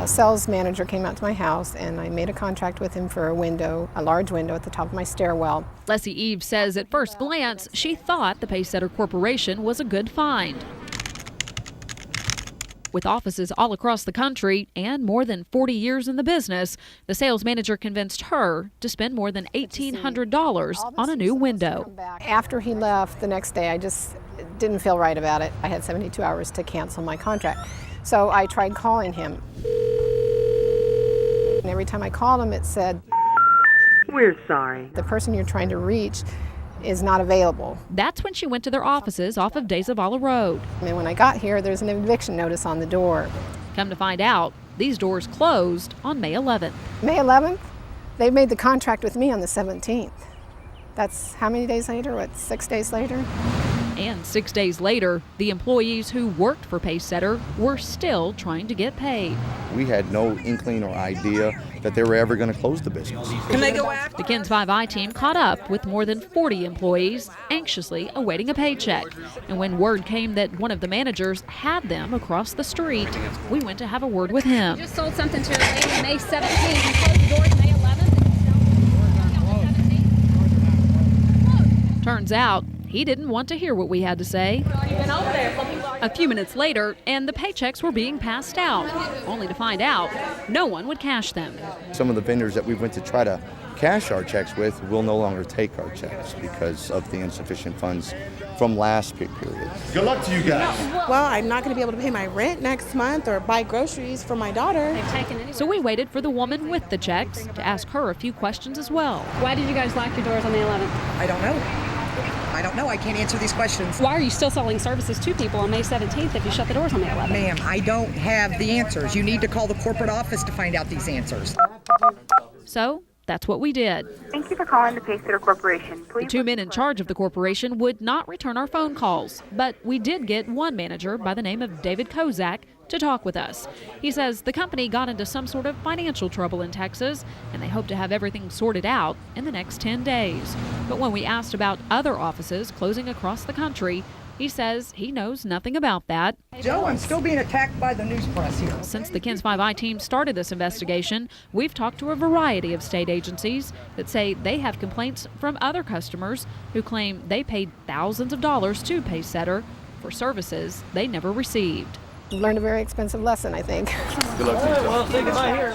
sales manager came out to my house, and I made a contract with him for a large window at the top of my stairwell. Leslie Eve says at first glance, she thought the Pacesetter Corporation was a good find. With offices all across the country and more than 40 years in the business, the sales manager convinced her to spend more than $1,800 on a new window. After he left the next day, I just didn't feel right about it. I had 72 hours to cancel my contract. So I tried calling him. And every time I called him, it said, "We're sorry. The person you're trying to reach is not available." That's when she went to their offices off of De Zavala Road. And when I got here, there's an eviction notice on the door. Come to find out, these doors closed on May 11th. May 11th? They made the contract with me on the 17th. That's how many days later? What, 6 days later? And 6 days later, the employees who worked for Pacesetter were still trying to get paid. We had no inkling or idea that they were ever going to close the business. Can they go after?" The KENS 5i team caught up with more than 40 employees anxiously awaiting a paycheck. And when word came that one of the managers had them across the street, we went to have a word with him. Just sold something to a lady May 17th and closed the doors May 11th. Turns out, he didn't want to hear what we had to say. A few minutes later, and the paychecks were being passed out, only to find out no one would cash them. Some of the vendors that we went to try to cash our checks with will no longer take our checks because of the insufficient funds from last pay period. Good luck to you guys. Well, I'm not going to be able to pay my rent next month or buy groceries for my daughter. So we waited for the woman with the checks to ask her a few questions as well. Why did you guys lock your doors on the 11th? I don't know. I can't answer these questions. Why are you still selling services to people on May 17th if you shut the doors on May 11th? Ma'am, I don't have the answers. You need to call the corporate office to find out these answers. So that's what we did. Thank you for calling the Pacesetter Corporation. The two men in charge of the corporation would not return our phone calls, but we did get one manager by the name of David Kozak to talk with us. He says the company got into some sort of financial trouble in Texas, and they hope to have everything sorted out in the next 10 days. But when we asked about other offices closing across the country, he says he knows nothing about that. Joe, I'm still being attacked by the news press here. Since the KENS 5i team started this investigation, we've talked to a variety of state agencies that say they have complaints from other customers who claim they paid thousands of dollars to Pacesetter for services they never received. Learned a very expensive lesson, I think. Good luck to you. Well, say goodbye here.